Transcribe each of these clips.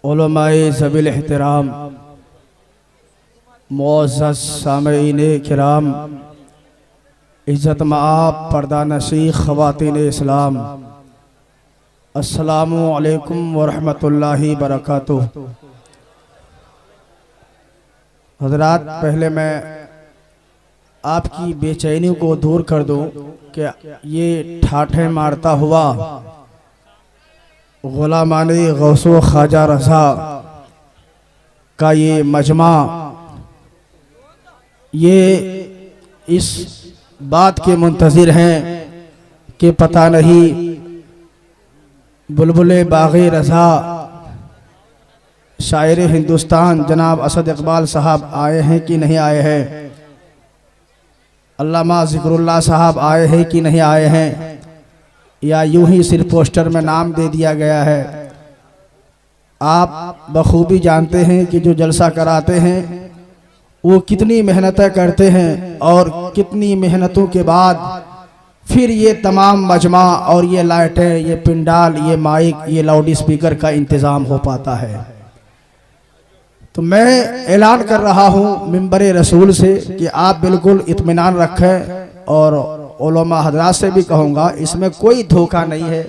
उलमाए ज़बील एहतराम, मुअज़्ज़ज़ सामईन किराम, इज़्ज़त माआब पर्दा नशी ख़वातीन इस्लाम, अस्सलामु अलैकुम वरहमतुल्लाहि बरकातुह। हज़रात, पहले मैं आपकी बेचैनी को दूर कर दूं कि ये ठाठे मारता हुआ गुलामाने गौसो ख्वाजा रज़ा का ये मजमा, ये इस बात के मुंतज़िर हैं कि पता नहीं बुलबुले बाग़े रज़ा शायर हिंदुस्तान जनाब असद इकबाल साहब आए हैं कि नहीं आए हैं, अल्लामा ज़िक्रुल्लाह साहब आए हैं कि नहीं आए हैं, या यूं ही सिर्फ पोस्टर में नाम दे दिया गया है। आप बखूबी जानते हैं कि जो जलसा कराते हैं वो कितनी मेहनतें करते हैं और कितनी मेहनतों के बाद फिर ये तमाम मजमा और ये लाइटें, ये पिंडाल, ये माइक, ये लाउड स्पीकर का इंतज़ाम हो पाता है। तो मैं ऐलान कर रहा हूँ मिंबरे रसूल से कि आप बिल्कुल इत्मीनान रखें, और उलमा हज़रात से भी कहूँगा इसमें कोई धोखा नहीं है।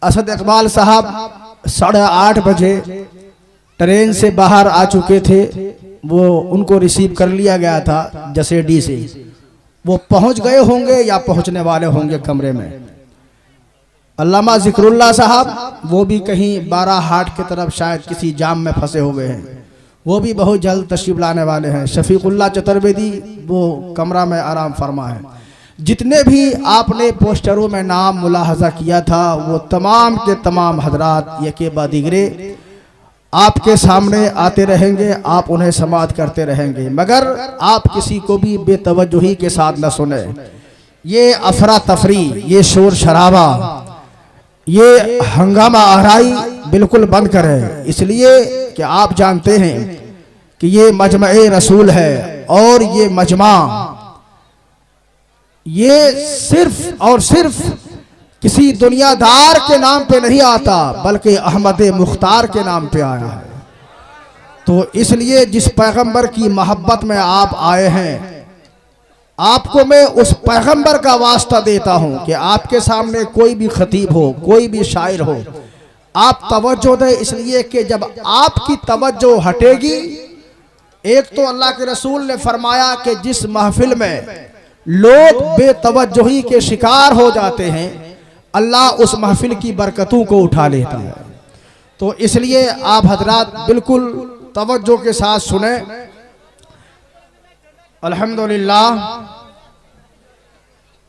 असद इकबाल साहब 8:30 बजे ट्रेन से बाहर आ चुके थे, वो उनको रिसीव कर लिया गया था जसेडी से, वो पहुंच गए होंगे या पहुंचने वाले होंगे कमरे में। अल्लामा ज़िक्रुल्लाह साहब वो भी कहीं 12 हाट की तरफ शायद किसी जाम में फंसे हुए हैं, वो भी बहुत जल्द तशरीफ लाने वाले हैं। शफीकुल्लाह चतुर्वेदी वो कमरा में आराम फरमा है। जितने भी आपने पोस्टरों में नाम मुलाहजा किया था वो तमाम के तमाम हजरात यके बाद दिगरे आपके सामने आते रहेंगे, आप उन्हें समाअत करते रहेंगे, मगर आप किसी को भी बेतवज्जुही के साथ न सुने। ये अफरा तफरी, ये शोर शराबा, ये हंगामा आहराई बिल्कुल बंद करें, इसलिए कि आप जानते हैं कि ये मजमा-ए रसूल है और ये मजमा ये सिर्फ और सिर्फ किसी दुनियादार के नाम पे नहीं आता बल्कि अहमद मुख्तार के नाम पे आया है। तो इसलिए जिस पैगंबर की मोहब्बत में आप आए हैं, आपको मैं उस पैगंबर का वास्ता देता हूं कि आपके सामने कोई भी खतीब हो, कोई भी शायर हो, आप तवज्जो दें, इसलिए कि जब आपकी तवज्जो हटेगी, एक तो अल्लाह के रसूल ने फरमाया कि जिस महफिल में लोग बेतवज्जुही के शिकार हो जाते हैं अल्लाह उस महफिल की बरकतों को उठा लेता है। तो इसलिए आप हजरात बिल्कुल तवज्जो के साथ सुने। अल्हम्दुलिल्लाह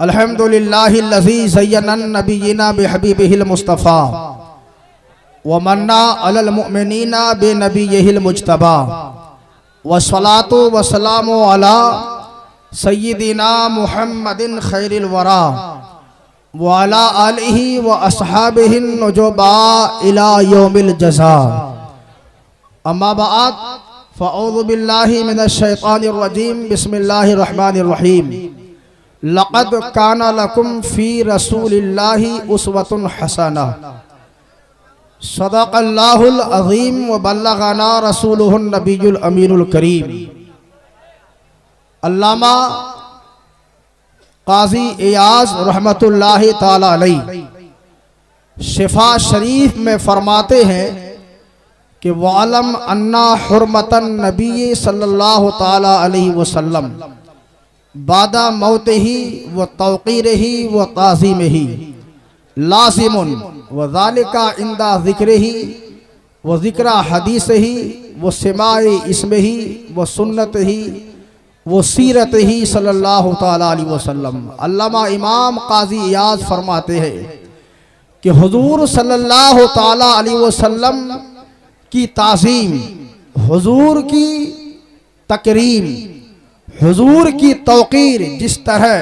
अल्हम्दुलिल्लाहिल्लज़ी ज़य्यना नबिय्यिना बिहबीबिहिल मुस्तफ़ा व मन्ना अलल मुअमिनीना बिनबिय्यिहिल मुज्तबा वस्सलातु वस्सलामु अला सय्यिदिना मुहम्मदिन खैरिल वरा व अला आलिहि व अस्हाबिहिन नुजुबा इला यौमिल जज़ा। अम्मा बाद फ़अऊज़ु बिल्लाहि मिनश शैतानिर रजीम, बिस्मिल्लाहिर रहमानिर रहीम। लक़द काना लकुम फ़ी रसूलिल्लाहि उस्वतुन हसना। सदक़ल्लाहुल अज़ीम व बल्लग़ना रसूलुहुन नबियुल अमीनुल करीम। अल्लामा काजी इयाज़ रहमतुल्लाहि ताला अलैह शिफा शरीफ में फरमाते हैं कि वालम अन्ना हुर्मतन नबी सल्लल्लाहु ताला अलैहि वसल्लम बादा मौतिही व तौक़ीरिही व ताज़ीमिही लाज़िमुन व ज़ालिका इंदा ज़िक्रिही व ज़िक्रा हदीसिही व सिमाए इस्मिही व सुन्नतिही वो सीरत ही सल्लल्लाहु ताला अलैहि वसल्लम। अल्लामा इमाम काजी इयाज़ फरमाते हैं कि हुजूर सल्लल्लाहु ताला अलैहि वसल्लम की ताज़ीम, हुजूर की तकरीम, हुजूर की तौक़ीर जिस तरह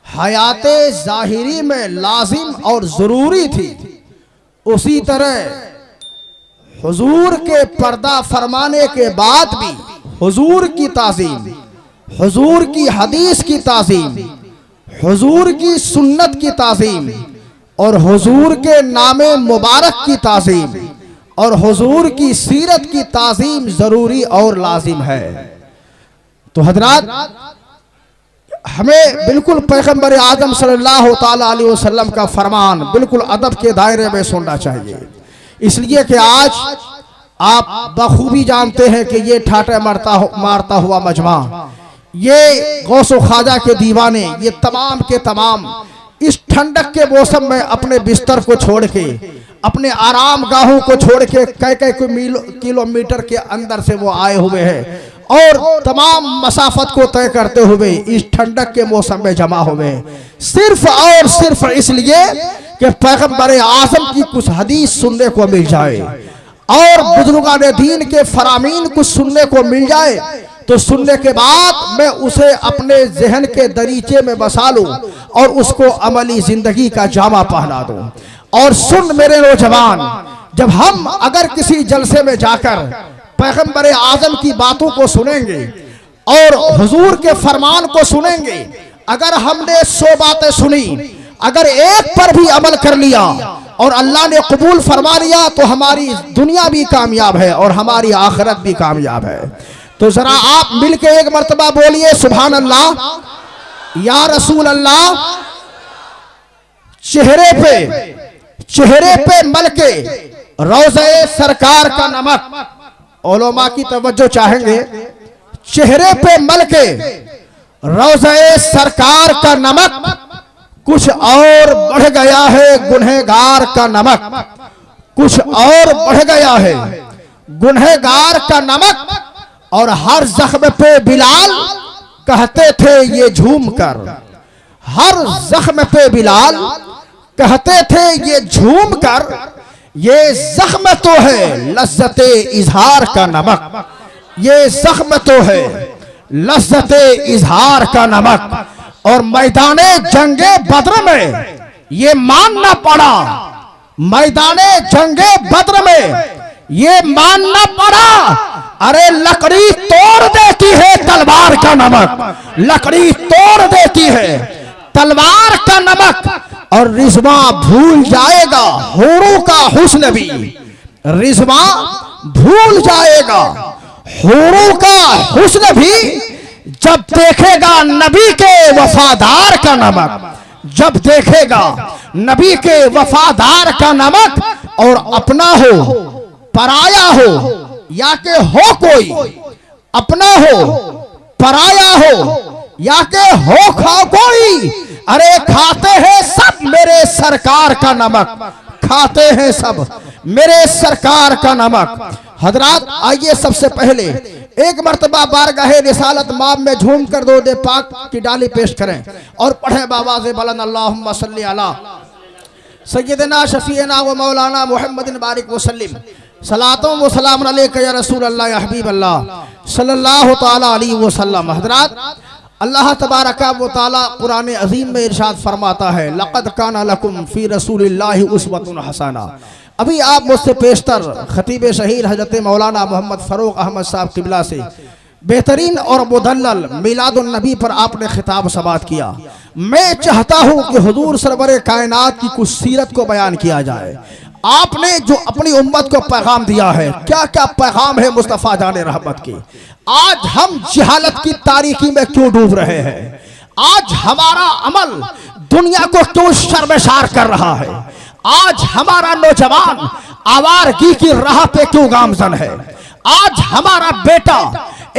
हयाते ज़ाहिरी में लाजिम और ज़रूरी थी, उसी तरह हुजूर के पर्दा फरमाने के बाद भी हुजूर की ताज़ीम, हुजूर की हदीस की ताज़ीम, हुजूर की सुन्नत की ताज़ीम और हुजूर के नामे मुबारक की ताज़ीम और हुजूर की सीरत की ताज़ीम ज़रूरी और लाजिम है। तो हजरात, हमें बिल्कुल पैगंबर आदम सल्लल्लाहु ताला अलैहि वसल्लम का फरमान बिल्कुल अदब के दायरे में सुनना चाहिए, इसलिए कि आज आप बखूबी जानते हैं कि ये ठाटे मारता हुआ मजमा, ये गौसो ख्वाजा के दीवाने, ये तमाम के तमाम इस ठंडक के मौसम में अपने बिस्तर को छोड़ के, अपने आराम गाहों को छोड़ के कई किलोमीटर के अंदर से वो आए हुए हैं और तमाम मसाफत को तय करते हुए इस ठंडक के मौसम में जमा हुए, सिर्फ और सिर्फ इसलिए कि पैगंबर आज़म की कुछ हदीस सुनने को मिल जाए और बुजुर्गान दीन के फरामीन कुछ सुनने को मिल जाए। तो सुनने के बाद मैं उसे अपने जहन के दरीचे में बसा लूं और उसको अमली जिंदगी का जामा पहना दूं। और सुन मेरे नौजवान, जब हम अगर किसी जलसे में जाकर पैगंबर आज़म की बातों को सुनेंगे और हुजूर के फरमान को सुनेंगे, अगर हमने 100 बातें सुनी, अगर एक पर भी अमल कर लिया और अल्लाह ने कबूल फरमा लिया तो हमारी दुनिया भी कामयाब है और हमारी आखिरत भी कामयाब है। तो जरा आप मिलके एक मर्तबा बोलिए सुभान अल्लाह या रसूल अल्लाह। चेहरे पे मलके रोज़े सरकार का नमक, उलमा की तवज्जो चाहेंगे, चेहरे पे मलके रोज़े सरकार का नमक कुछ और बढ़ गया है गुनहगार का नमक, कुछ और बढ़ गया है गुनहगार का नमक। और हर जख्म पे बिलाल कहते थे ये झूम कर, हर जख्म पे बिलाल कहते थे ये झूम कर, ये जख्म तो है लज्जते इजहार का नमक, ये जख्म तो है लज्जते इजहार का नमक। और मैदाने जंगे बद्र में ये मानना पड़ा, मैदाने जंगे बद्र में ये मानना पड़ा, अरे लकड़ी तोड़ देती है तलवार का नमक, लकड़ी तोड़ देती है तलवार का नमक। और रिजवा भूल जाएगा हूरों का हुस्न भी, रिजवा भूल जाएगा हूरों का हुस्न भी जब देखेगा नबी के वफादार का नमक, जब देखेगा नबी के वफादार का नमक। और अपना हो पराया हो या के हो कोई, अपना हो पराया हो या के हो खा कोई, अरे खाते हैं सब मेरे सरकार का नमक, खाते हैं सब मेरे सरकार का नमक। हजरात, आइए सबसे पहले एक मर्तबा बारगाहे रिसालत माम में झूम कर दो दे पाक की डाली पेश करें और पढ़ें बावाज़े बुलंद अल्लाहुम्मा सल्ली अला सय्यदना शफीना व मौलाना मुहम्मदिन बारिक वसल्लिम सलातों व सलाम अलैका या रसूल अल्लाह या हबीब अल्लाह सल्लल्लाहु ताला अलैहि वसल्लम। हजरात, अल्लाह तबारका व तआला कुरान अजीम में इरशाद फरमाता है, लक़द काना लकुम फी रसूलिल्लाहि उस्वतुन हसना। अभी आप मुझसे पेशतर खतीब शहीद हजरत मौलाना मोहम्मद फ़ारूक अहमद साहब किबला से बेहतरीन और मुदल्लल मिलादुन नबी पर आपने खिताब समात किया। मैं चाहता हूँ कि हुजूर सरवरे कायनात की कुछ सीरत को बयान किया जाए। आपने जो अपनी उम्मत को पैगाम दिया है, क्या क्या पैगाम है मुस्तफ़ा जाने रहमत की। आज हम जहालत की तारीकी में क्यों डूब रहे हैं, आज हमारा अमल दुनिया को क्यों शर्मसार कर रहा है, आज हमारा नौजवान आवारगी की राह पे क्यों गामजन है, आज हमारा बेटा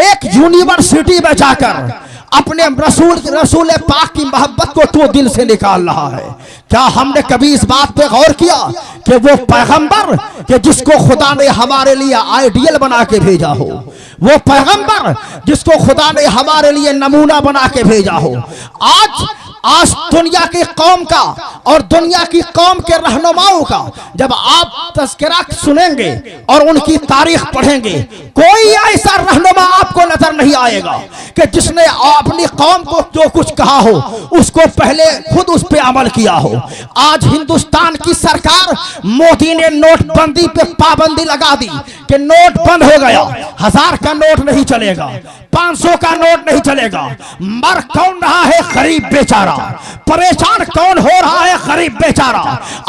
एक यूनिवर्सिटी में जाकर अपने रसूल पाक की मोहब्बत को क्यों दिल से निकाल रहा है। क्या हमने कभी इस बात पे गौर किया कि वो पैगंबर कि जिसको खुदा ने हमारे लिए आइडियल बना के भेजा हो, वो पैगंबर जिसको खुदा ने हमारे लिए नमूना बना के भेजा हो। आज दुनिया की कौम का और दुनिया की कौम के रहनुमाओं का जब आप तज़किरा सुनेंगे और उनकी तारीख पढ़ेंगे, कोई ऐसा रहनुमा आपको नजर नहीं आएगा कि जिसने अपनी कौम को जो कुछ कहा हो उसको पहले खुद उस पे अमल किया हो। आज हिंदुस्तान की सरकार मोदी ने नोटबंदी पे पाबंदी लगा दी कि नोट बंद हो गया, 1000 का नोट नहीं चलेगा, 500 का नोट नहीं चलेगा। मर कौन रहा है? गरीब बेचारा। परेशान कौन हो रहा है? गरीब बेचारा।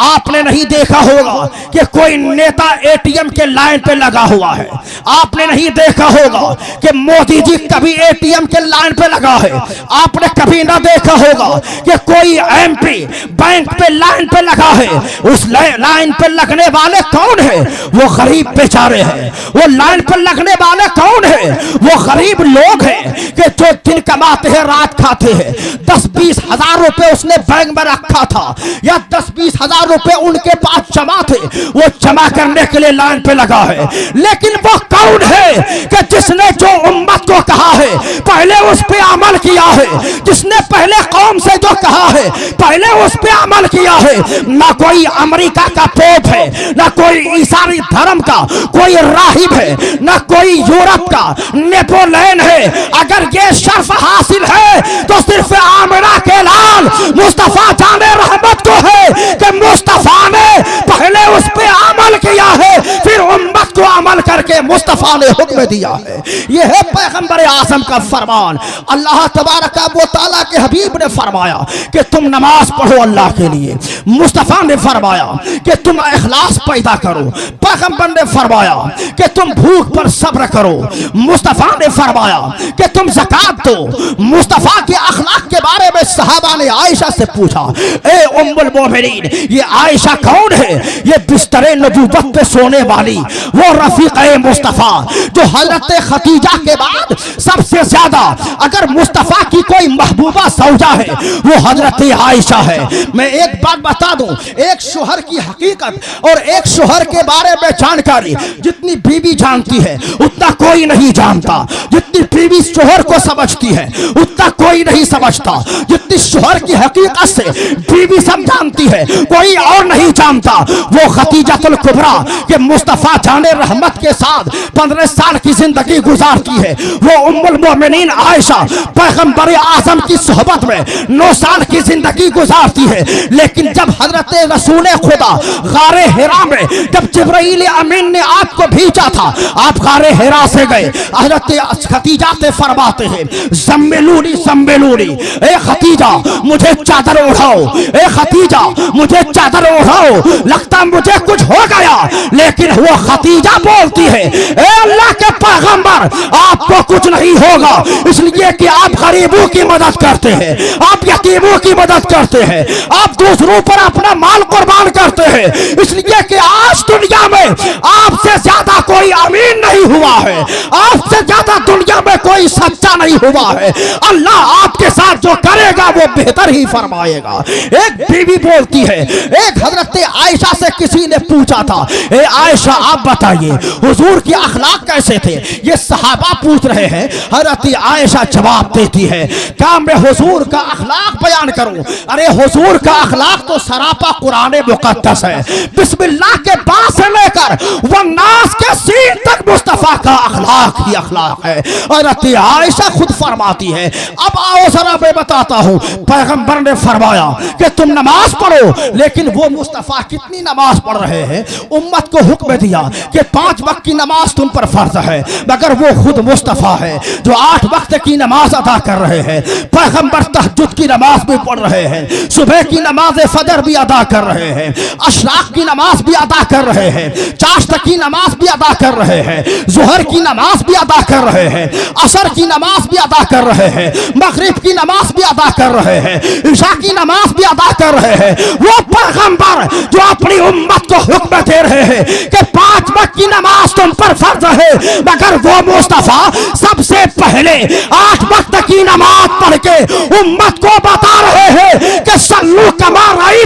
आपने नहीं देखा होगा कि कोई नेता एटीएम के लाइन पे लगा हुआ है। आपने नहीं देखा होगा कि मोदी जी कभी एटीएम के लाइन पे लगा है। आपने कभी ना देखा होगा कि कोई एमपी बैंक पे लाइन पे लगा है। उस लाइन पे लगने वाले कौन है? वो गरीब बेचारे हैं। वो लाइन पर लगने वाले कौन है? वो गरीब लोग हैं कि जो दिन कमाते हैं रात खाते हैं। 10-20 हजार रुपए उसने बैंक में रखा था या 10-20 हजार रुपए उनके पास जमा थे, वो जमा करने के लिए लाइन पे लगा है। लेकिन वो कौन है कि जिसने जो उम्मत को कहा है पहले उस पे अमल किया है, जिसने पहले कौम से जो कहा है पहले उस पे अमल किया है। ना कोई अमेरिका का पोप है, ना कोई ईसाई धर्म का कोई राहिब है, ना कोई यूरोप का नेपोलियन है। अगर ये शर्फ हासिल है तो सिर्फ आमिना के लाल मुस्तफा जाने रहमत को है कि मुस्तफा ने पहले उस पे अमल किया है, फिर उम्मत को अमल करके मुस्तफा ने हुक्म दिया है। यह है पैगंबर आज़म का फरमान। अल्लाह तबारक व तआला के हबीब ने फरमाया कि तुम नमाज पढ़ो अल्लाह के लिए। मुस्तफा ने फरमाया कि तुम इखलास पैदा करो। पैगंबर ने फरमाया कि तुम भूख पर सब्र करो। मुस्तफा ने फरमाया कि तुम ज़कात दो। मुस्तफा के अखलाक के बारे में सहाबा ने आयशा से पूछा, ए उम्मुल मोमिनीन, ये आयशा कौन है? ये बिस्तरे नबूवत पे सोने वाली वो रफीक़े मुस्तफा जो हज़रत खदीजा के बाद सबसे ज्यादा अगर मुस्तफा की कोई महबूबा सौजा है वो हज़रत आयशा है। मैं एक बात बता दूं, एक शोहर की हकीकत और एक शोहर के बारे में जानकारी जितनी बीवी जानती है उतना कोई नहीं जानता। जितनी बीवी शोहर को समझती है उतना कोई नहीं समझता। जितनी शोहर की हकीकत से बीवी सब जानती है कोई और नहीं जानता। वो खदीजातुल कुबरा के मुस्तफा जाने रहमत के साथ 15 साल की जिंदगी गुजारती है। वो उम्मुल मोमिनीन आयशा पैगंबर आज़म की सोहबत में 9 साल की जिंदगी गुजारती है। लेकिन जब हजरत रसूल खुदा गारे हिरा में जब जिब्राइल अमीन ने आपको भेजा था, आप गारे हिरा से गए। हजरत खदीजा से फरमाते हैं, ज़म्मिलूनी ज़म्मिलूनी, ए खदीजा मुझे चादर उठाओ, ए खदीजा मुझे चादर उठाओ, लगता मुझे कुछ हो गया। लेकिन वो खदीजा बोलती है, ए अल्लाह के पैगंबर आपको कुछ नहीं होगा, इसलिए कि आप गरीबों की मदद करते हैं, आप यतीमों की मदद करते हैं, आप दूसरों पर अपना माल कुर्बान करते हैं, इसलिए कि आज दुनिया में आपसे ज्यादा कोई अमीन नहीं हुआ है, आपसे ज्यादा दुनिया में कोई सच्चा नहीं हुआ है। अल्लाह आपके साथ जो करेगा वो बेहतर ही फरमाएगा। एक बीवी बोलती है, एक हजरत आयशा से किसी ने पूछा था, ए आयशा आप बताइए हुजूर के अखलाक कैसे थे? ये सहाबा पूछ रहे हैं। हजरत आयशा जवाब देती है, क्या मैं हुजूर का अखलाक बयान करूं? अरे हुजूर का अखलाक तो सरापा कुरान मुकद्दस है। बिस्मिल्लाह के बाद से लेकर वन्नास के सीन तक मुस्तफा का अखलाक ही अखलाक है। हजरत आयशा खुद फरमाती है। अब आओ जरा मैं बताता हूं, पैगंबर ने फरमाया कि तुम नमाज पढ़ो, लेकिन वो मुस्तफा कितनी नमाज पढ़ रहे हैं? उम्मत को हुक्म दिया कि 5 वक्त की नमाज तुम पर फर्ज है, मगर वो खुद मुस्तफा है जो 8 वक्त की नमाज अदा कर रहे हैं। पैगंबर तहज्जुद की नमाज भी पढ़ रहे हैं, सुबह की नमाज फजर भी अदा कर रहे हैं, अशराक की नमाज भी अदा कर रहे हैं, चाश्त की नमाज भी अदा कर रहे हैं, जुहर की नमाज भी अदा कर रहे हैं, असर की नमाज भी अदा कर रहे हैं, मगरिब की नमाज भी अदा कर रहे हैं, इशा की नमाज भी अदा कर रहे हैं। वो पैगंबर जो अपनी उम्मत को हुक्म दे रहे हैं कि 5 वक्त की नमाज तुम पर फर्ज है, मगर वो मुस्तफा सबसे पहले 8 वक्त की नमाज पढ़ के उम्मत को बता रहे हैं कि सल्लू कमा रही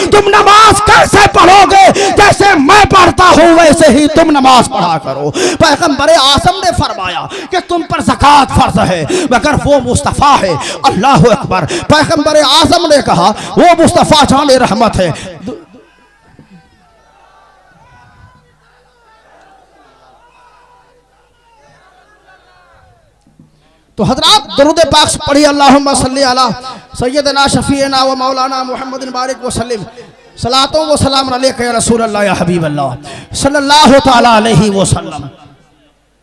तुम नमाज कैसे पढ़ोगे, जैसे मैं पढ़ता हूं वैसे ही तुम नमाज पढ़ा करो। पैगंबर आज़म ने फरमाया कि तुम पर ज़कात फर्ज है, मगर वो मुस्तफा है। अल्लाह अकबर। पैगंबर आज़म ने कहा वो मुस्तफा जान रहमत है। तो हजरात दरूद पाक पढ़िए, अल्लाहुम्मा सल्ली अला सय्यदना शफीना व मौलाना मुहम्मदिन बारिक व सल्लिम सलातो व सलाम अलैका या रसूल अल्लाह या हबीब अल्लाह सल्लल्लाहु तआला अलैहि वसल्लम।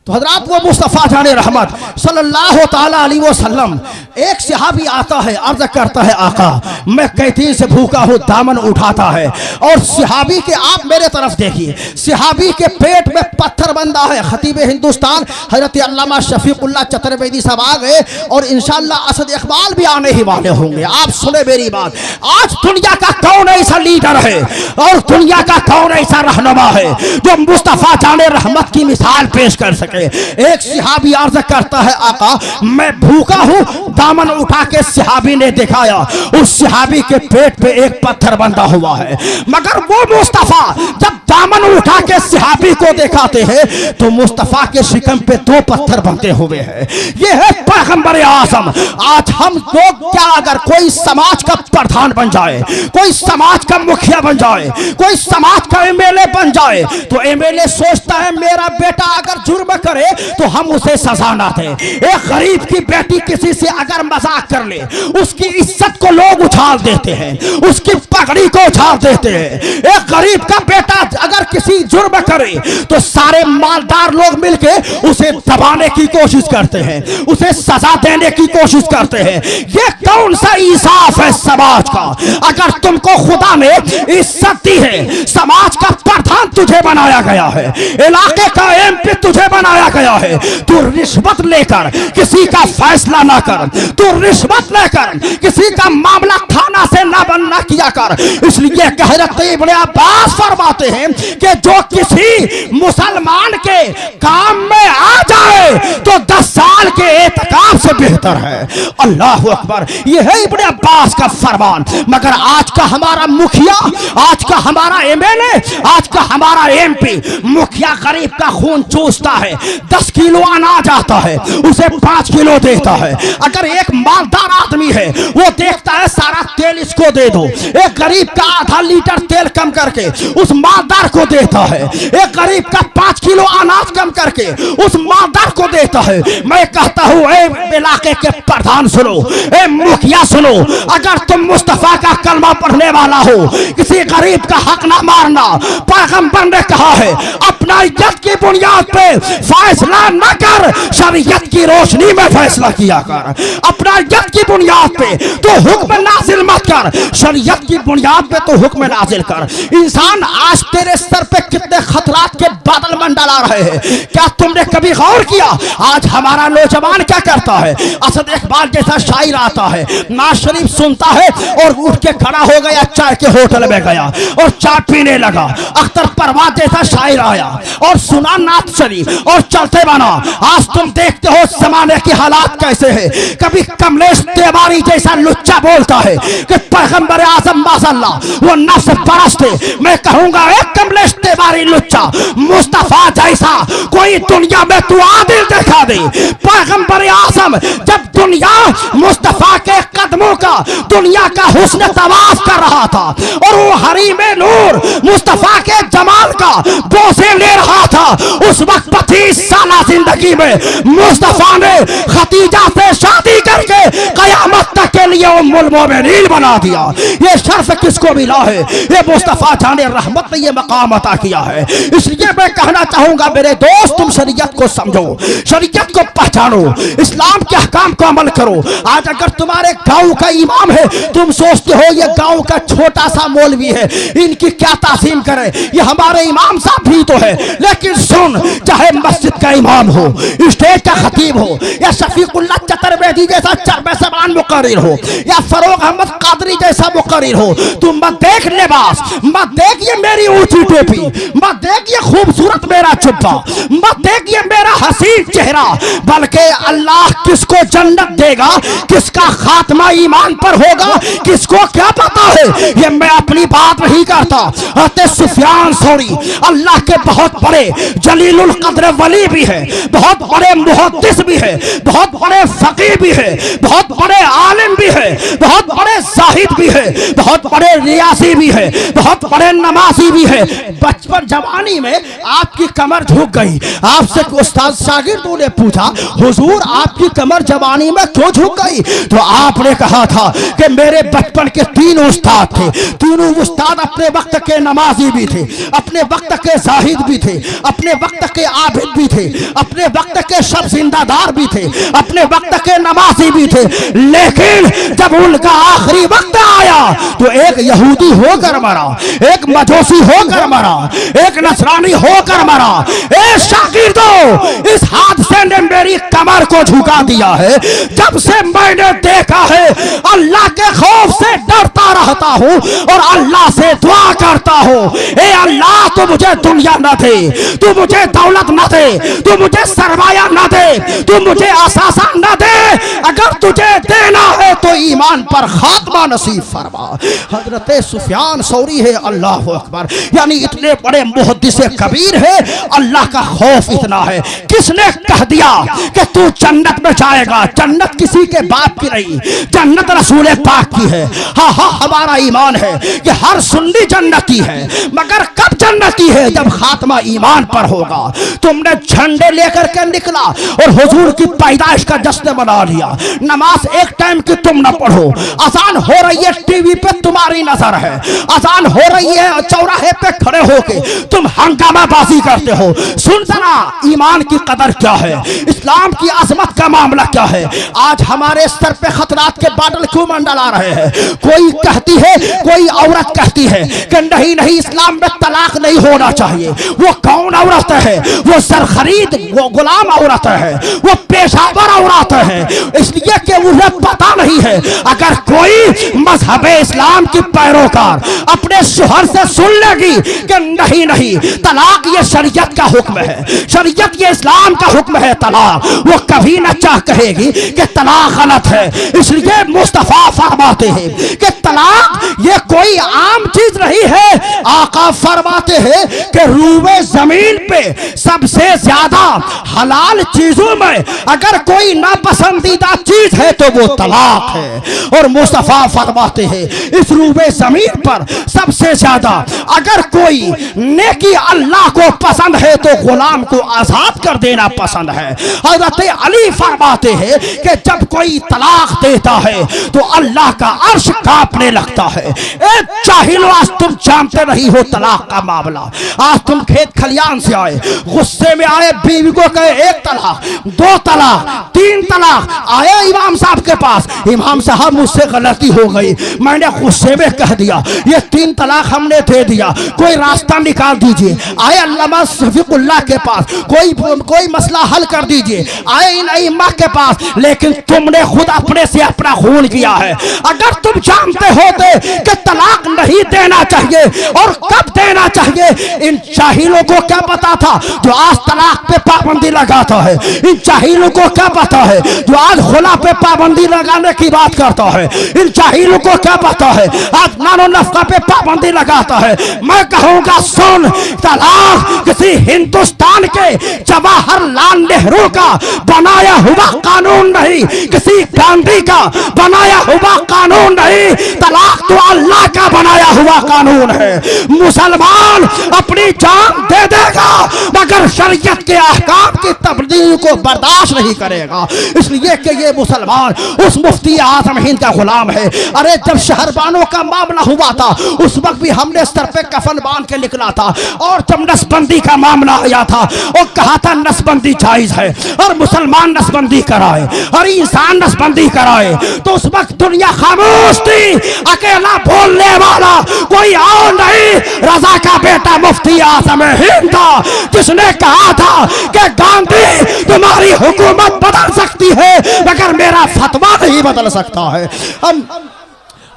तो हजरात वो मुस्तफ़ा जाने रहमत सल्लल्लाहु ताला अलैहि वसल्लम, एक सहाबी आता है, अर्ज करता है आका मैं कैदी से भूखा हूँ, दामन उठाता है और सहाबी के, आप मेरे तरफ देखिए, सहाबी के पेट में पत्थर बंधा है। खतीब हिंदुस्तान हजरत अल्लामा शफीकुल्लाह चतुर्वेदी साहब आ गए और इंशाअल्लाह असद इकबाल भी आने ही वाले होंगे। आप सुने मेरी बात, आज दुनिया का कौन ऐसा लीडर है और दुनिया का कौन ऐसा रहनुमा है जो मुस्तफ़ा जाने रहमत की मिसाल पेश कर सके। एक सहाबी अर्ज करता है आका मैं भूखा हूं, दामन उठा के सहाबी ने दिखाया, उस सहाबी के पेट पे एक पत्थर बंधा हुआ है, मगर वो मुस्तफा जब दामन उठा के सहाबी को दिखाते हैं तो मुस्तफा के शिकम पे 2 पत्थर बंधे हुए हैं। ये है पैगंबर आज़म। आज हम लोग क्या, अगर कोई समाज का प्रधान बन जाए, कोई समाज का मुखिया बन जाए, कोई समाज का एमएलए बन जाए, तो एमएलए सोचता है मेरा बेटा अगर जुर्म करे तो हम उसे सजा ना दें। एक गरीब की बेटी किसी से अगर मजाक कर ले, उसकी इज्जत को लोग उछाल देते हैं, उसकी पगड़ी को उछाल देते हैं। एक गरीब का बेटा अगर किसी जुर्म करे तो सारे मालदार लोग मिलके उसे दबाने की कोशिश करते हैं, उसे सजा देने की कोशिश करते हैं। ये कौन सा इंसाफ है समाज का? अगर तुमको खुदा ने इज्जत दी है, समाज का प्रधान तुझे बनाया गया है, इलाके का एमपी तुझे बनाया गया है, तू रिश्वत लेकर किसी का फैसला ना कर, तू रिश्वत लेकर किसी का मामला थाना से ना बनना किया कर। इसलिए हज़रत इब्ने अब्बास फरमाते हैं कि जो किसी मुसलमान के काम में आ जाए तो 10 साल के एतकाफ से बेहतर है। अल्लाह अकबर। यह है इब्ने अब्बास का फरमान। मगर आज का हमारा मुखिया, आज का हमारा एमएलए, आज का हमारा एमपी, मुखिया गरीब का खून चूसता है, 10 किलो अनाज आता है उसे 5 किलो देता है। अगर एक मालदार आदमी है वो देखता है सारा तेल इसको दे दो, एक गरीब का आधा लीटर तेल कम करके उस मालदार को देता है, एक गरीब का 5 किलो अनाज कम करके उस मालदार को देता है। मैं कहता हूँ ए इलाके के प्रधान सुनो, ए मुखिया सुनो, अगर तुम मुस्तफा का कलमा पढ़ने वाला हो, किसी गरीब का हक ना मारना। पैगंबर ने कहा है अपना इज्जत की बुनियाद पे फैसला न कर, शरीयत की रोशनी में फैसला किया कर। अपना इज्जत की बुनियाद पे तो हुक्म नाजिल मत कर, शरीयत की बुनियाद पे तो हुक्म नाजिल कर। इंसान आज तेरे सर पे कितने खतरात के बादल मंडरा रहे हैं, क्या तुमने कभी गौर किया? आज हमारा नौजवान क्या करता है? असद इकबाल जैसा शायर आता है, नाज शरीफ सुनता है और उठ के खड़ा हो गया, चाय के होटल में गया और चाय पीने लगा। अख्तर परवाज जैसा शायर आया और सुना नात शरीफ और चलते बना। आज तुम देखते हो जमाने की हालात कैसे है। कभी कमलेश तिवारी जैसा लुच्चा बोलता है कि पैगंबर आज़म माशाअल्लाह वो नफ्स परस्त है। मैं कहूंगा एक कमलेश तिवारी लुच्चा, मुस्तफा जैसा कोई दुनिया में तू आदिल दिखा दे। पैगंबर आज़म जब दुनिया मुस्तफा के कदमों का, दुनिया का हुस्न तवाफ कर रहा था और वो हरीमे नूर मुस्तफा के जमाल का बोझे ले रहा था, उस वक्त 25 साल जिंदगी में मुस्तफा ने खदीजा से शादी करके कयामत तक के लिए उम्मुल मोमिनीन बना दिया। ये शर्फ किसको मिला है? ये मुस्तफा जाने रहमत ने ये मकाम अता किया है। इसलिए मैं कहना चाहूंगा मेरे दोस्त, तुम शरीयत को समझो, शरीयत को पहचानो, इस्लाम के अहकाम को अमल करो। आज अगर तुम्हारे गांव का इमाम है, तुम सोचते हो ये गांव का छोटा सा मौलवी है, इनकी क्या तासीम करे, ये हमारे इमाम साहब भी तो है। लेकिन सुन, चाहे मस्जिद का इमाम हो, स्टेज का खतीब हो या शफीकुल्लाह चतुर्वेदी जैसा चरबे ज़बान मुकर्रिर हो, या फरोग अहमद कादरी जैसा मुकर्रिर हो, तू मत देख लिबास, मत देख ये मेरी ऊंची टोपी, मत देख ये खूबसूरत मेरा जुब्बा, मत देख ये मेरा हसीन चेहरा, बल्कि अल्लाह किसको जन्नत देगा, किसका खात्मा ईमान पर होगा, किसको क्या पता है। ये मैं अपनी बात नहीं करता। हज़रत सुफियान सौरी अल्लाह के बहुत बड़े जलीलुल कद्र वली भी है, बहुत बड़े मुहद्दिस भी है, बहुत बड़े फकीह भी है, बहुत बड़े आलिम भी है, बहुत बड़े जाहिद भी है, बहुत बड़े रियासी भी है, बहुत बड़े नमाजी भी है। बचपन जवानी में आपकी कमर झुक गई। आपसे उस्ताद शागिर्दों ने पूछा, हुजूर आपकी कमर जवानी में क्यों झुक गई? तो आपने कहा था कि मेरे बचपन के 3 उस्ताद थे, तीनों उस्ताद अपने वक्त के नमाजी भी थे, अपने वक्त के जाहिद भी थे, अपने वक्त के आबिद भी थे, अपने वक्त के सब जिंदादार भी थे, अपने वक्त के नमाजी भी थे। लेकिन जब उनका आखिरी वक्त आया तो एक यहूदी होकर मरा, एक मजूसी होकर मरा, एक नसरानी होकर मरा। ए शागिर्दों, इस हादसे ने मेरी कमर को झुका दिया है। जब से मैंने देखा है अल्लाह के खौफ से डरता रहता हूँ और अल्लाह से दुआ करता हूँ, ए अल्लाह तू मुझे दुनिया न दे, तू मुझे दौलत न दे, तू मुझे सरमाया न दे, तू मुझे असासा न दे, अगर तुझे देना है तो ईमान पर खात्मा नसीब फरमा। हजरत सुफियान सौरी है, अल्लाह अकबर, यानी इतने बड़े मुहद्दिस कबीर है, अल्लाह का खौफ इतना है। किसने कह दिया कि तू जन्नत में जाएगा? जन्नत किसी के बाप की नहीं, जन्नत रसूल पाक की है। हाँ हाँ, हमारा ईमान है कि हर सुन्नी जन्नती है, मगर कब जन्नती है? जब खात्मा ईमान पर होगा। तुमने झंडे लेकर के निकला और हुजूर की पैदाइश का जश्न मना लिया। नमाज एक टाइम की तुम न पढ़ो, अजान हो रही है टीवी पे तुम्हारी नजर है, अजान हो रही है चौराहे पे खड़े होके तुम हंगामाबाजी करते हो। सुन जरा ईमान की कदर क्या है, इस्लाम की अजमत का मामला क्या है। आज हमारे सर पे खतरात के बादल क्यों मंडला रहे हैं? कोई कहती है, कोई औरत कहती है कि नहीं नहीं इस्लाम में तलाक नहीं होना चाहिए। वो कौन औरत है? वो सरखरीद, वो गुलाम औरत है, वो पेशावर औरत है, इसलिए कि उन्हें पता नहीं है। अगर कोई मजहब इस्लाम की पैरोकार अपने शोहर से सुन लेगी कि नहीं नहीं तलाक ये शरीयत का हुक्म है, शरीयत ये इस्लाम का हुक्म है तलाक, वो कभी न चाह कहेगी कि तलाक गलत है। इसलिए मुस्तफा फरमाते हैं कि तलाक ये कोई आम चीज नहीं है। आका फरमाते हैं कि रूबे जमीन पे सबसे ज्यादा हलाल चीजों में अगर कोई नापसंदीदा चीज है तो वो तलाक है। और मुस्तफा फरमाते हैं इस रूबे जमीन पर सबसे ज्यादा अगर कोई नेकी अल्लाह को पसंद है तो गुलाम को आजाद कर देना पसंद है। हजरत अली फरमाते हैं कि जब कोई तलाक देता है तो अल्लाह का अर्श कांपने लगता है। एक चाहिलो, आज तुम जानते नहीं हो तलाक का मामला। आज तुम खेत खलियान से आए, गुस्से में आए, बीवी को कहे 1 तलाक, 2 तलाक, 3 तलाक, आए इमाम साहब के पास, इमाम साहब मुझसे गलती हो गई, मैंने गुस्से में कह दिया, ये 3 तलाक हमने दे दिया, कोई रास्ता निकाल दीजिए। आए अल्लामा शफीकुल्लाह के पास, कोई मसला हल कर दीजिए। आए इन इमाम के पास, लेकिन तुमने खुद अपने से अपना खून किया है। अगर तुम जानते होते कि तलाक नहीं देना चाहिए और कब देना चाहिए, इन जाहिलों को क्या पता था जो आज तलाक पे पाबंदी लगाता है? इन जाहिलों को क्या पता है जो आज खुला पे पाबंदी लगाने की बात करता है? इन जाहिलों को क्या पता है आज नानो नफका पे पाबंदी लगाता है? मैं कहूंगा सुन, तलाक किसी हिंदुस्तान के जवाहरलाल नेहरू का बनाया हुआ कानून नहीं, किसी गांधी का बनाया हुआ कानून नहीं, तलाक तो अल्लाह का बनाया हुआ कानून है। मुसलमान अपनी जान दे देगा मगर शरीयत के अहकाम की तब्दीली को बर्दाश्त नहीं करेगा। इसलिए कि ये मुसलमान उस मुफ्ती आजम हिंद का गुलाम है। अरे जब शहरबानों का मामला हुआ था उस वक्त भी हमने सर पे कफन बांध के निकला था, और जब नसबंदी का मामला आया था और कहा था नसबंदी जायज है और मुसलमान नसबंदी कराए और इंसान नसबंदी कराए, तो उस वक्त दुनिया खामोश थी। अकेला बोलने वाला कोई और नहीं, रजा का बेटा मुफ्ती आजम हिंद था, जिसने कहा था कि गांधी तुम्हारी हुकूमत बदल सकती है मगर मेरा फतवा नहीं बदल सकता है।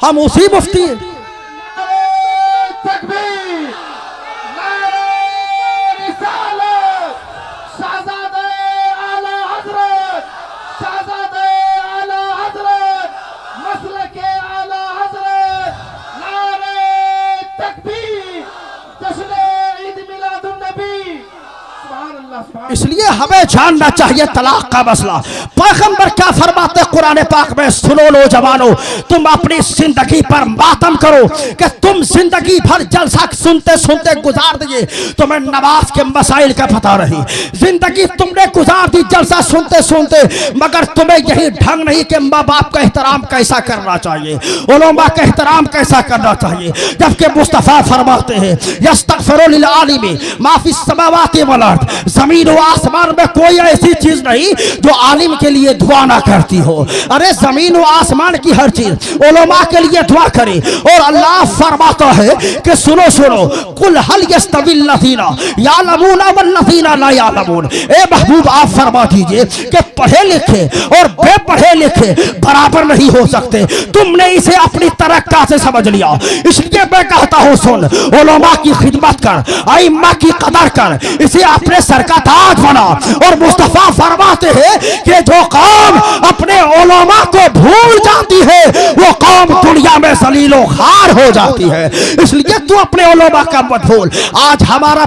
हम उसी मुफ्ती इसलिए हमें जानना चाहिए तलाक का मसला। पैगंबर क्या फरमाते कुरान पाक में, सुनो लो जवानों, तुम अपनी जिंदगी पर मातम करो कि तुम जिंदगी भर जलसा सुनते सुनते गुजार दिए, तुम्हें नमाज के मसाइल का पता नहीं, जिंदगी तुमने गुजार दी जलसा सुनते सुनते, मगर तुम्हें यही ढंग नहीं कि माँ बाप का एहतराम कैसा करना चाहिए, उलमा का एहतराम कैसा करना चाहिए। जबकि मुस्तफ़ा फरमाते हैं यस्तगफिरु लिल आलिमी मा फिस समावाति वल अर्द, जमीन व आसमान में कोई ऐसी चीज नहीं जो आलिम के लिए दुआ ना करती हो। अरे जमीन व आसमान की हर चीज उलमा के लिए दुआ करे। और अल्लाह फरमाता है कि सुनो सुनो, कुल हल यस्तविल लज़ीना यालमूना वल लज़ीना ला यालमून। ए महबूब आप फरमा दीजिए कि पढ़े लिखे और बेपढ़े लिखे बराबर नहीं हो सकते। तुमने इसे अपनी तरक्का से समझ लिया, इसलिए मैं कहता हूँ सुन, उलमा की खिदमत कर, आइम्मा की कदर कर, इसे अपने सर का ताज बना। और मुस्तफा फरमाते हैं कि जो कौम अपने उलमा को भूल जाती है वो कौम दुनिया में जलीलो खार हो जाती है। इसलिए तू अपने उलमा का मत भूल। आज हमारे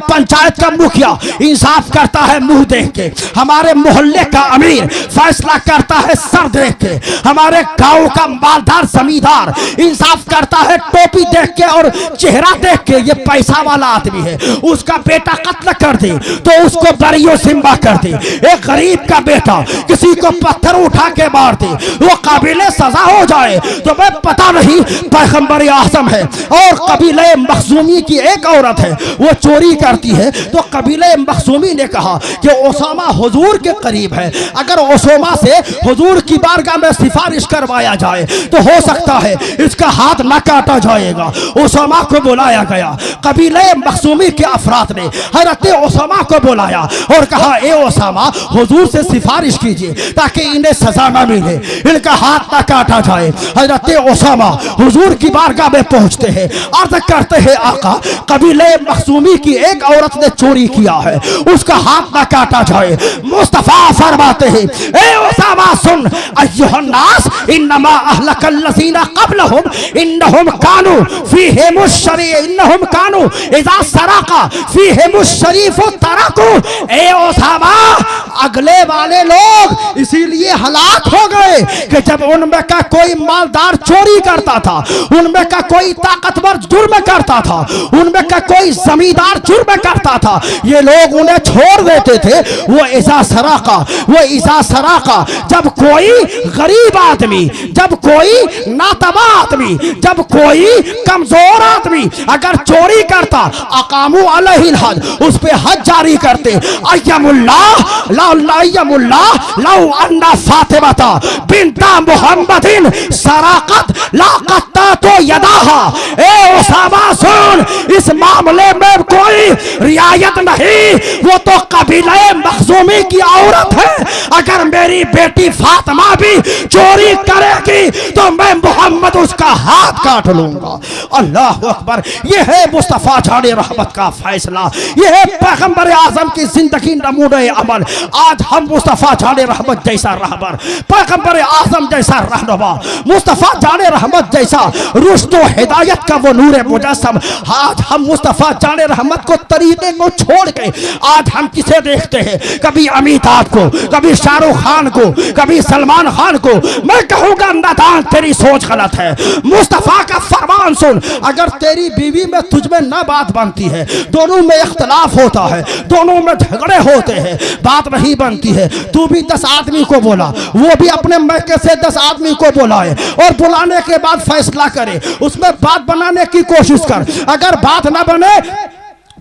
पंचायत का मुखिया इंसाफ करता है मुंह देख के, हमारे मोहल्ले का अमीर फैसला करता है सर देख के, हमारे गांव का मालदार जमींदार इंसाफ करता है टोपी देख के और चेहरा देख के। ये पैसा वाला आदमी है, उसका बेटा कत्ल कर दे तो उसको बरियो सिम्बा कर दे। एक गरीब का बेटा किसी को पत्थर उठा के मार दे, वो काबिले सजा हो जाए। तो मैं पता नहीं पैगंबर आज़म है और कबीले मखजूमी की एक औरत है, वो चोरी करती है, तो कबीले मखजूमी ने कहा कि ओसामा हुजूर के करीब है, अगर ओसामा से हुजूर की बारगाह में सिफारिश करवाया जाए तो हो सकता है इसका हाथ न काटा जाएगा। ओसामा को बुलाया गया, कबीले मखजूमी के अफराद ने हजरत ओसामा को बुलाया और कहा ए ओसामा हुजूर से सिफारिश कीजिए ताकि इन्हें सजा न मिले, इनका हाथ न काटा जाए। हजरत ओसामा हुजूर की बारगाह में पहुंचते हैं, अर्ज करते हैं आका कबीले मखजूमी की एक औरत ने चोरी किया है, उसका हाथ न काटा जाए। मुस्तफा फरमाते हैं ए ओसामा सुन, अय्युहन नास इन्नमा अहलकल लज़ीना क़ब्लहुम इन्नहुम कानू फ़ीहिमुश शरीअ इन्नहुम कानू इज़ा सराका फ़ीहिमुश शरीफु तराकू। ए ओसामा अगले वाले लोग इसीलिए हलाक हो गए कि जब उनमें का कोई मालदार चोरी करता था, उनमें का कोई ताकतवर जुर्म करता था, उनमें का कोई जमींदार जुर्म करता था, ये लोग उन्हें छोड़ देते थे। वो इज़ा सराका जब कोई गरीब आदमी, जब कोई नातबा आदमी, जब कोई कमजोर आदमी अगर चोरी करता, अकामू अलैहिल हद, उस पे हद जारी करते। अय्यमुल्लाह लौ अन्ना फातिमा बिन्ता मुहम्मदिन सराकत लाकत्ता तो यदाहा। ए ओसामा सुन, इस मामले में कोई रियायत नहीं, वो तो कबीले मखजूमी की औरत है। अगर मेरी बेटी फातिमा भी चोरी करेगी तो मैं मोहम्मद उसका हाथ काट लूंगा। अल्लाह अकबर। ये है मुस्तफा जाने रहमत का फैसला, ये है पैगंबर आज़म की जिंदगी नमूने अमल। आज हम मुस्तफा जाने रहमत जैसा रहबर, पैगंबर आज़म जैसा रहनुमा, मुस्तफा जाने रहमत जैसा रुश्द व हिदायत का वो नूर मुजस्सम, आज हम मुस्तफा जाने रहमत को तरीके को छोड़ के आज हम किसे देखते हैं? कभी अमिताभ को, कभी शाहरुख खान को, कभी सलमान खान को। मैं कहूंगा नादान, तेरी सोच गलत है। मुस्तफा का फरमान सुन, अगर तेरी बीवी में तुझमें न बात बनती है, दोनों में इख्तलाफ होता है, दोनों में झगड़े होते हैं, बात नहीं बनती है, तू भी 10 आदमी को बोला, वो भी अपने मौके से 10 आदमी को बुलाए और बुलाने के बाद फैसला करे, उसमें बात बनाने की कोशिश कर। अगर बात ना बने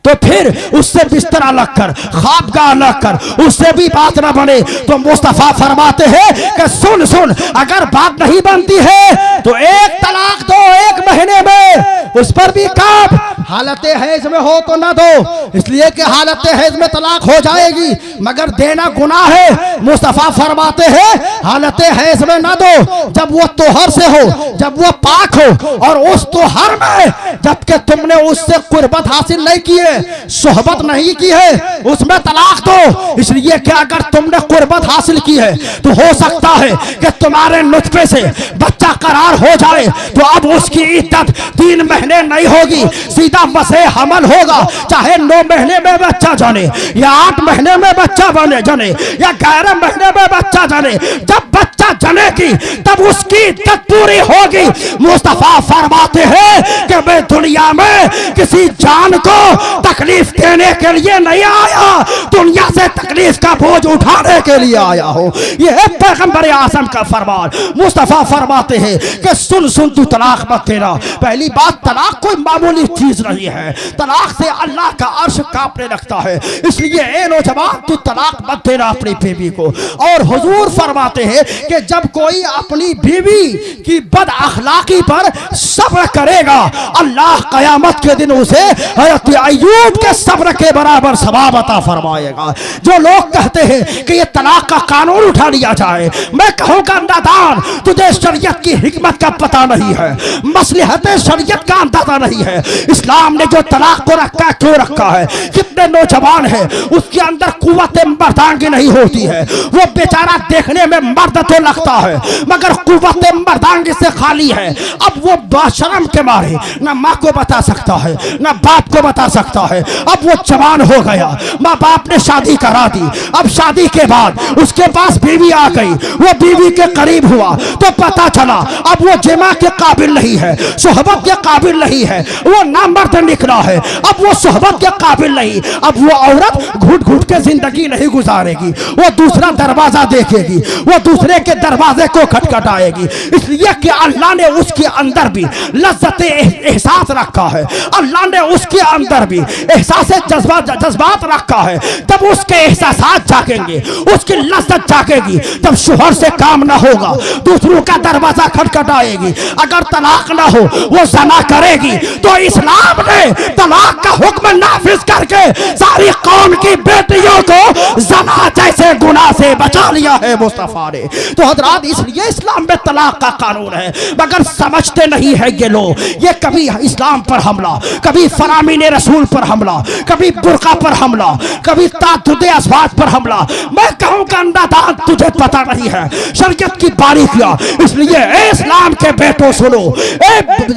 तो फिर उससे बिस्तर अलग कर, ख्वाबगाह अलग कर, उससे भी बात ना बने तो मुस्तफा फरमाते हैं कि सुन सुन, अगर बात नहीं बनती है तो एक तलाक दो 1 महीने में, उस पर भी काब हालत हैज में हो तो ना दो, इसलिए कि हालत हैज में तलाक हो जाएगी मगर देना गुनाह है। मुस्तफा फरमाते हैं हालत हैज में ना दो, जब वो तोहर से हो, जब वो पाक हो, और उस तोहर में जबकि तुमने उससे कुर्बत हासिल नहीं की है, सोहबत नहीं की है, उसमें तलाक दो। इसलिए कि अगर तुमने कुर्बत हासिल की है तो हो सकता है कि तुम्हारे नुतफे से बच्चा करार हो जाए, तो अब उसकी इद्दत 3 महीने नहीं होगी, सीधा वसे हमल होगा, चाहे 9 महीने में बच्चा जाने या 8 महीने में बच्चा बने जने या 11 महीने में बच्चा जाने, जब बच्चा जनेगी तब उसकी इद्दत पूरी होगी। मुस्तफा फरमाते हैं कि मैं दुनिया में किसी जान को तकलीफ देने के लिए नहीं आया, दुनिया से तकलीफ का बोझ उठाने के लिए आया हो। यह है पैगंबर आज़म का फरमान। मुस्तफा फरमाते हैं कि सुन सुन, तू तलाक मत देना। पहली बात, तलाक कोई मामूली चीज नहीं है, तलाक से अल्लाह का अर्श कांपने लगता है, इसलिए ए नौजवान तू तलाक मत देना अपनी बीवी को। और हुजूर फरमाते हैं कि जब कोई अपनी बीवी की बद अखलाकी पर सब्र करेगा, अल्लाह कयामत के दिन उसे हज़रत अय्यूब के सब्र के बराबर सवाब अता फरमाएगा। जो लोग कहते हैं कि ये तलाक का कानून उठा लिया जाए, मैं कहूँगा नादान, तुझे शरीयत की हिकमत का पता नहीं है, मसलहत शरीयत का अंदाजा नहीं है। इस्लाम ने जो तलाक को रखा, क्यों रखा है? कितने नौजवान हैं उसके अंदर कुव्वत मर्दांगी नहीं होती है, वो बेचारा देखने में मर्द तो लगता है मगर कुव्वत मर्दांगी से खाली है। अब वो बेशरम के मारे न माँ को बता सकता है न बाप को बता सकता है। अब वो जवान हो गया, माँ बाप ने शादी करा दी, अब शादी के बाद उसके पास बीवी आ गई, वो बीवी के करीब हुआ तो पता चला अब वो जिमा के काबिल नहीं है, सोहबत के काबिल नहीं है, वो नामर्द निकला है, अब वो सोहबत के काबिल नहीं। अब वो औरत घुट घुट के जिंदगी नहीं गुजारेगी, वो दूसरा दरवाजा देखेगी, वो दूसरे के दरवाजे को खटखटाएगी, इसलिए कि अल्लाह ने उसके अंदर भी लज्जत एहसास रखा है, अल्लाह ने उसके अंदर भी एहसास जज्बात रखा है। तब उसके एहसास जागेंगे, उसकी लज्जत जागेगी, तब शोहर से काम ना होगा, दूसरों का दरवाजा खटखटाएगी। अगर तलाक ना हो वो ज़ना करेगी, तो इस्लाम ने तलाक का हुक्म नाफिज करके सारी कौम की बेटियों को ज़ना जैसे गुनाह से बचा लिया है मुस्तफा ने। तो हजरात, इसलिए इस्लाम में तलाक का कानून है, मगर समझते नहीं है ये लोग। ये कभी इस्लाम पर हमला, कभी फरामीन रसूल पर हमला, कभी बुर्का पर हमला, कभी तादुद अस्वात पर हमला। मैं कहूँगा अंदाज़ तुझे पता नहीं है शरीयत की बारीकियां, इसलिए इस्लाम के बेटों सुनो,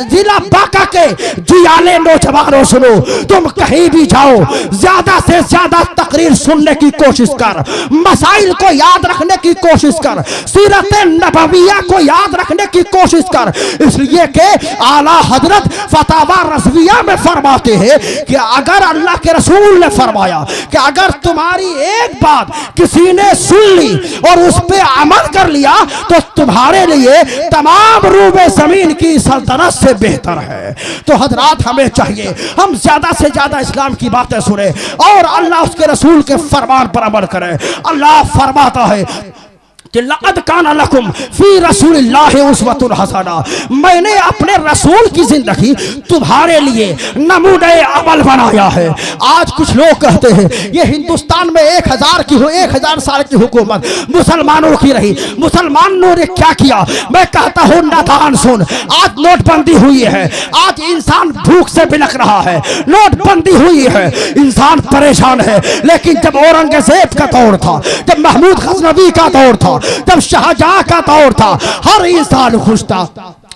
जिला बाका के जियाले नौजवानों सुनो, तुम कहीं भी जाओ ज्यादा से ज्यादा तकरीर सुनने की कोशिश कर, मसाइल को याद रखने की कोशिश कर, सीरत नबविया को याद रखने की कोशिश कर। इसलिए कि आला हजरत फतावा रज़विया में फरमाते हैं कि अगर अल्लाह के रसूल ने फरमाया कि अगर तुम्हारी एक बात किसी ने सुन ली और उस पर अमल कर लिया तो तुम्हारे लिए तमाम रूबे जमीन की सल्तनत से बेहतर है। तो हजरात, हमें चाहिए हम ज्यादा से ज्यादा इस्लाम की बातें सुने और अल्लाह उसके रसूल के फरमान पर अमल करें। अल्लाह फरमाता है कि लक़द कान लकुम फी रसूलिल्लाहि उस्वतुन हसना, मैंने अपने रसूल की जिंदगी तुम्हारे लिए नमूने अमल बनाया है। आज कुछ लोग कहते हैं ये हिंदुस्तान में 1000 साल की हुकूमत मुसलमानों की रही, मुसलमानों ने क्या किया? मैं कहता हूँ नादान सुन, आज नोटबंदी हुई है, आज इंसान भूख से बिलख रहा है, नोटबंदी हुई है, इंसान परेशान है। लेकिन जब औरंगजेब का दौर था, जब महमूद गजनवी का दौर था, जब शाहजहां का दौर था, हर इंसान खुश था,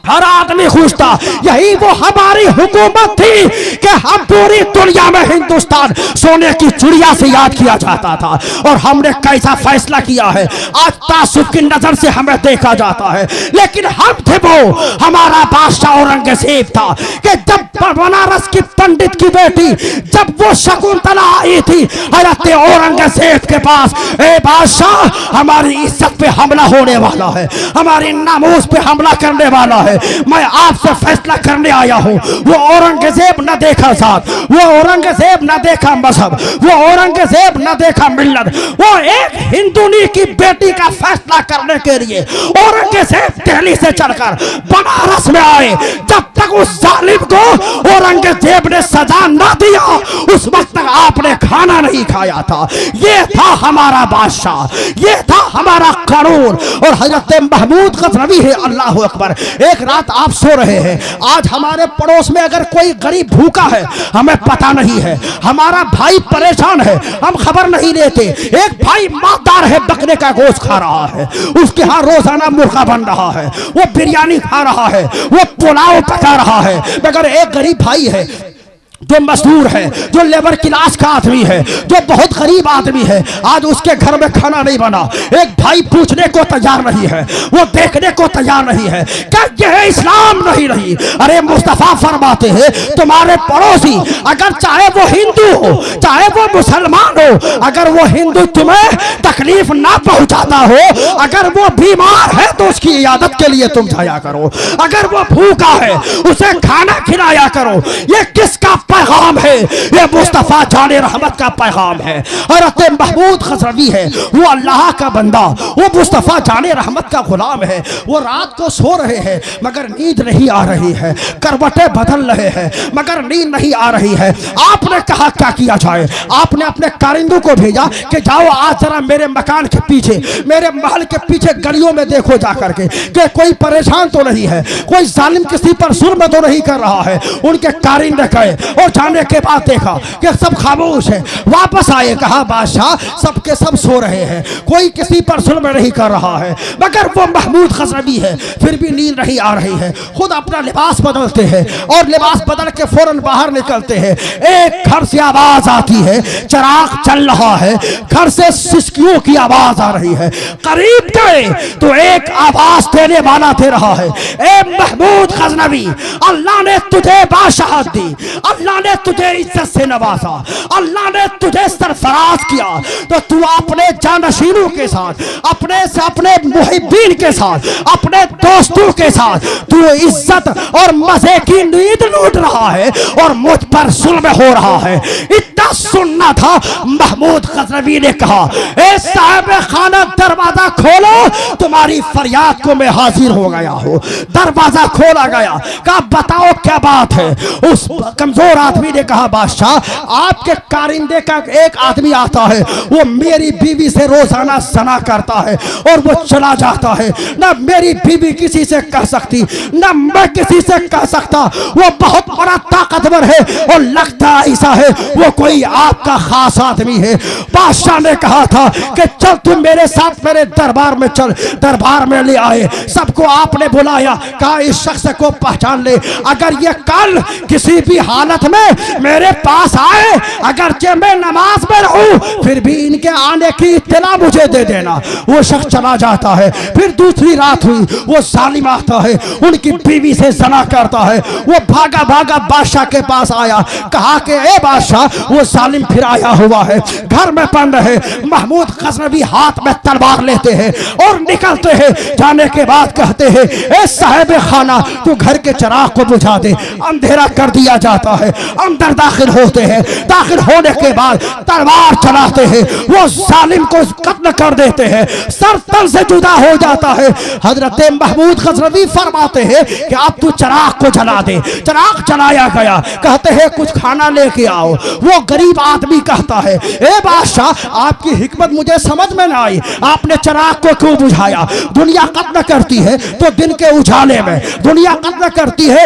हर आदमी खुश था। यही वो हमारी हुकूमत थी कि हम पूरी दुनिया में हिंदुस्तान सोने की चिड़िया से याद किया जाता था। और हमने कैसा फैसला किया है, आज तासुब की नजर से हमें देखा जाता है, लेकिन हम थे वो, हमारा बादशाह औरंगजेब था कि जब बनारस की पंडित की बेटी, जब वो शकुंतला आई थी हजरत औरंगजेब के पास, ए बादशाह, हमारी इज्जत पे हमला होने वाला है, हमारी नामूस पे हमला करने वाला है, है, मैं आपसे फैसला करने आया हूँ। वो औरंगजेब न देखा जात, वो औरंगजेब न देखा मजहब, वो औरंगजेब न देखा मिल्लत, वो एक हिंदुनी की बेटी का फैसला करने के लिए औरंगजेब दिल्ली से चलकर बनारस में आए। जब तक उस जालिम को औरंगजेब ने सजा न दिया उस वक्त तक आपने खाना नहीं खाया था। ये था हमारा बादशाह, ये था हमारा कानून। और हजरत महमूद गजनवी है, अल्लाह अकबर। एक रात आप सो रहे हैं, आज हमारे पड़ोस में अगर कोई गरीब भूखा है हमें पता नहीं है, हमारा भाई परेशान है हम खबर नहीं लेते। एक भाई मालदार है, बकरे का गोश्त खा रहा है, उसके यहाँ रोजाना मुर्गा बन रहा है, वो बिरयानी खा रहा है, वो पुलाव पका रहा है, मगर एक गरीब भाई है जो मजदूर है, जो लेबर क्लास का आदमी है, जो बहुत गरीब आदमी है, आज उसके घर में खाना नहीं बना। एक भाई पूछने को तैयार नहीं है, वो देखने को तैयार नहीं है, क्या यह इस्लाम नहीं रही? अरे मुस्तफा फरमाते हैं तुम्हारे पड़ोसी अगर चाहे वो हिंदू हो चाहे वो मुसलमान हो, अगर वो हिंदू तुम्हें तकलीफ ना पहुंचाता हो, अगर वो बीमार है तो उसकी इयादत के लिए तुम जाया करो, अगर वो भूखा है उसे खाना खिलाया करो। ये किसका पैगाम है? ये मुस्तफा जाने रहमत का पैगाम है। हज़रत महमूद गजनवी है, वो अल्लाह का बंदा, वो मुस्तफा जाने रहमत का गुलाम है। वो रात को सो रहे हैं मगर नींद नहीं आ रही है, करवटें बदल रहे हैं मगर नींद नहीं आ रही है। आपने कहा क्या किया जाए? आपने अपने कारिंदों को भेजा कि जाओ आज जरा मेरे मकान के पीछे, मेरे महल के पीछे गलियों में देखो जाकर के कि कोई परेशान तो नहीं है, कोई जालिम किसी पर जुल्म तो नहीं कर रहा है। उनके कारिंदे गए और जाने के बाद देखा कि सब खामोश है। वापस आए, कहा बादशाह सबके सब सो रहे हैं, कोई किसी पर जुल्म नहीं कर रहा है, मगर वो महमूद गजनवी है, फिर भी नींद नहीं आ रही है। खुद अपना लिबास बदलते हैं और लिबास बदल के फौरन बाहर निकलते हैं। एक घर से आवाज आती है, चिराग चल रहा है, घर से सिसकियों की आवाज आ रही है। करीब गए तो एक आवाज देने वाला दे रहा है, ए महमूद गजनवी, अल्लाह ने तुझे बादशाहत दी, अल्लाह ने तुझे इज्जत से नवाजा, अल्लाह ने तुझे सरफराज किया, तो तू अपने जानशीनों के साथ, अपने मुहिब्बीन के साथ, अपने दोस्तों के साथ तू इज्जत और मजे की नींद लूट रहा है और मुझ पर जुल्म हो रहा है। इतना सुनना था। महमूद गजनवी ने कहा, ए साहब खाना दरवाजा खोलो, तुम्हारी फरियाद को मैं हाजिर हो गया हूँ। दरवाजा खोला गया, कहा बताओ क्या बात है। उस कमजोर आदमी ने कहा बादशाह आपके कारिंदे का एक आदमी आता है, वो मेरी बीवी से रोजाना ज़ना करता है और वो चला जाता है, ना मेरी बीवी किसी से कह सकती ना मैं किसी से कह सकता। वो बहुत बड़ा ताकतवर है और लगता ऐसा है वो कोई आपका खास आदमी है। बादशाह ने कहा था कि चल तुम मेरे साथ मेरे दरबार में चल। दरबार में ले आए, सबको आपने बुलाया, कहा इस शख्स को पहचान ले, अगर ये कल किसी भी हालत में मेरे पास आए, अगर मैं नमाज में रहूं फिर भी इनके आने की इत्तला मुझे दे देना। वो शख्स चला जाता है। फिर दूसरी रात हुई, वो जालिम आता है, उनकी बीवी से ज़ना करता है। वो भागा भागा बादशाह के पास आया, कहा कि ए बादशाह वो जालिम फिर आया हुआ है, घर में बंद है। महमूद गजनवी हाथ में तलवार लेते हैं और निकलते हैं। जाने के बाद कहते हैं, ए साहिब खाना तू घर के चिराग को बुझा दे। अंधेरा कर दिया जाता है, अंदर दाखिल होते हैं। दाखिल होने के बाद तलवार चलाते हैं, वो जालिम को कत्ल कर देते हैं, सर तल से जुदा हो जाता है। हजरत महमूद गजनवी फरमाते हैं कि अब तू चिराग को जला दे। चिराग जलाया गया, कहते हैं कुछ खाना लेके आओ। वो गरीब आदमी कहता है, ए बादशाह आपकी हिकमत मुझे समझ में ना आई, आपने चिराग को क्यों बुझाया? दुनिया कत्ल करती है तो दिन के उजाले में, दुनिया कत्ल करती है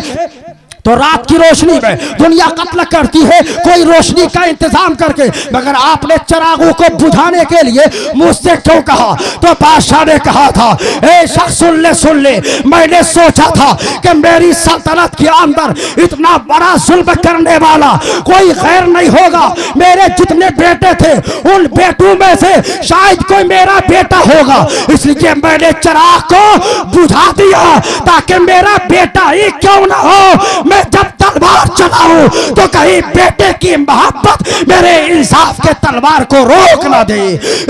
तो रात की रोशनी में, दुनिया कत्ल करती है कोई रोशनी का इंतजाम करके, मगर आपने चिरागों को बुझाने के लिए मुझसे क्यों कहा? तो बादशाह ने कहा था, ए शख्स सुन ले, मैंने सोचा था कि मेरी सल्तनत के अंदर इतना बड़ा जुल्म करने वाला कोई गैर नहीं होगा। मेरे जितने बेटे थे उन बेटों में से शायद कोई मेरा बेटा होगा, इसलिए मैंने चिराग को बुझा दिया ताकि मेरा बेटा ही क्यों ना हो मैं जब तलवार चलाऊं तो कहीं बेटे की मोहब्बत मेरे इंसाफ के तलवार को रोक ना दे,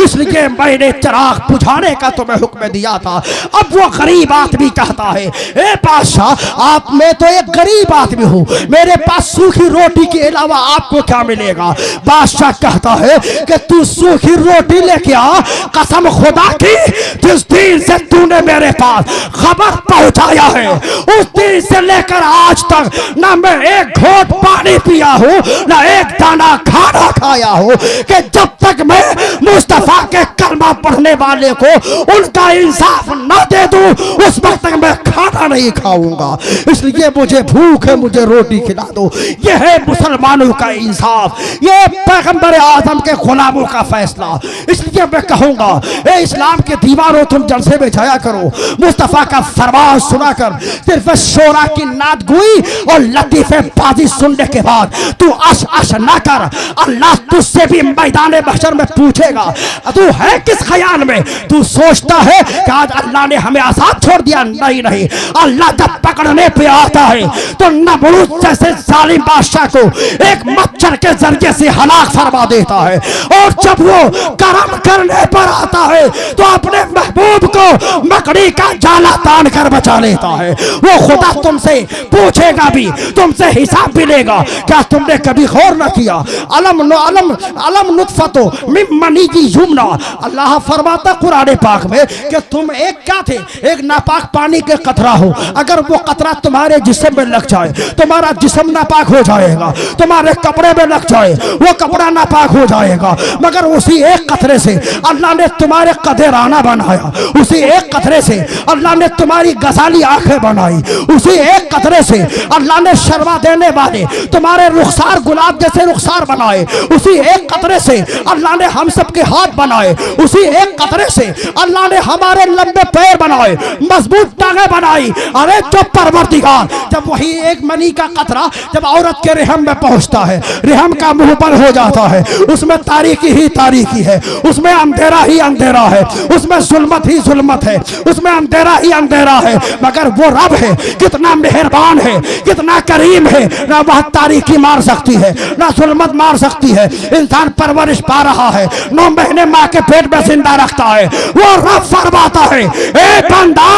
इसलिए मैंने चिराग बुझाने का तुम्हें हुक्म दिया था। अब वो गरीब आदमी कहता है, ए बादशाह, आप में तो एक गरीब आदमी हूँ, मेरे पास सूखी रोटी के अलावा आपको क्या मिलेगा? बादशाह कहता है कि तू सूखी रोटी लेके आ, कसम खुदा की जिस दिन से तूने मेरे पास खबर पहुंचाया है उस दिन से लेकर आज तक ना मैं एक घोट पानी पिया हूं ना एक दाना खाना खाया हूं कि जब तक मैं मुस्तफा के कलमा पढ़ने वाले को उनका इंसाफ न दे दूं उस वक्त तक मैं खाना नहीं खाऊंगा। इसलिए मुझे भूख है, मुझे रोटी खिला दो। यह है मुसलमानों का इंसाफ, ये पैगंबर आजम के गुलामों का फैसला। इसलिए मैं कहूंगा, ए इस्लाम के दीवारों, तुम जलसे में जाया करो, मुस्तफा का फरमान सुना कर सिर्फ शोरा की नात गुई और लतीफे बाजी सुनने के बाद तू अश अश ना कर। अल्लाह तुझसे भी मैदान महशर में पूछेगा, तू है किस ख्याल में? तू सोचता है कि आज अल्लाह ने हमें आजाद छोड़ दिया? नहीं नहीं, अल्लाह जब पकड़ने पे आता है तो नमरूद जैसे जालिम बादशाह को एक मच्छर के जरिए से हलाक फरमा देता है, और जब वो करम करने पर आता है तो अपने महबूब को मकड़ी का जाला तान कर बचा लेता है। वो खुदा तुमसे पूछेगा भी, तुमसे हिसाब भी लेगा। क्या तुमने कभी गौर न किया? अलम नुत्फतो मिन मनी की युमना, अल्लाह फरमाता कुरान पाक में कि तुम एक क्या थे, एक नापाक पानी के कतरा हो। अगर वो कतरा तुम्हारे जिस्म में लग जाए तुम्हारा जिस्म नापाक हो जाएगा, तुम्हारे कपड़े में लग जाए वो कपड़ा नापाक हो जाएगा। मगर उसी एक कतरे से अल्लाह ने तुम्हारे कदेराना बनाया, उसी एक कतरे से अल्लाह ने तुम्हारी गजाली आंखें बनाई, उसी एक कतरे से अल्लाह ने शर्मा देने वाले तुम्हारे रुखसार गुलाब जैसे रुखसार बनाए, उसी एक कतरे से अल्लाह ने हम सबके हाथ बनाए, उसी एक कतरे से अल्लाह ने हमारे लंबे पैर बनाए, मजबूत टांगे बनाई। अरे जो परवरदिगार, जब वही एक मनी का कतरा जब औरत के रहम में पहुंचता है, रहम का मुंह पर हो जाता है, उसमें तारीकी ही तारीकी है, उसमें अंधेरा ही अंधेरा है, उसमें जुल्मत ही जुल्मत है, उसमें अंधेरा ही अंधेरा है। मगर वो रब है, कितना मेहरबान है, कितना करीम है, ना वह तारीकी मार सकती है ना जुल्मत मार सकती है। इंसान परवरिश पा रहा है, 9 महीने माँ के पेट में जिंदा रखता है, वो रब फरमाता है, ए बंदा,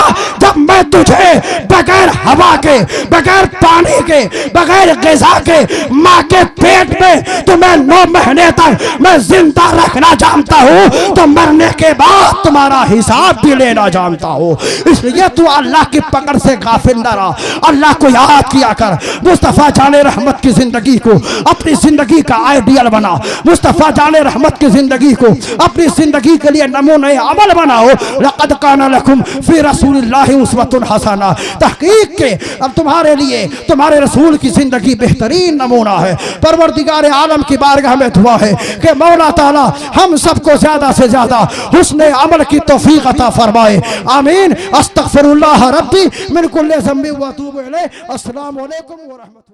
जब मैं तुझे बगैर हवा के, बगैर पानी के, बगैर ग़िज़ा के माँ के पेट में तुम्हें 9 महीने तक मैं जिंदा रखना जानता हूँ तो मरने के बाद तुम्हारा हिसाब भी लेना जानता हूँ। इसलिए तू अल्लाह की पकड़ से गाफिल न रहा, अल्लाह को याद किया कर। मुस्तफ़ा जाने रहमत की जिंदगी को अपनी जिंदगी का आइडियल बना, मुस्तफ़ा जाने रहमत की जिंदगी को अपनी जिंदगी के लिए नमूने अमल बनाओ। लक़द काना लकुम फ़ी रसूलिल्लाहि उसवतुन हसना, तहकीक के अब तुम्हारे लिए तुम्हारे रसूल की जिंदगी बेहतरीन नमूना है। परवरदिगार आलम की बारगाह में दुआ है कि मौला ताला हम सबको ज्यादा से ज्यादा हुस्ने अमल की तौफीक अता फरमाए। आमीन। अस्तगफिरुल्लाह रब्बी मिन कुल्लि ज़ंबि व अतूबु इलैह। अस्सलामु अलैकुम व रहमतुल्लाह।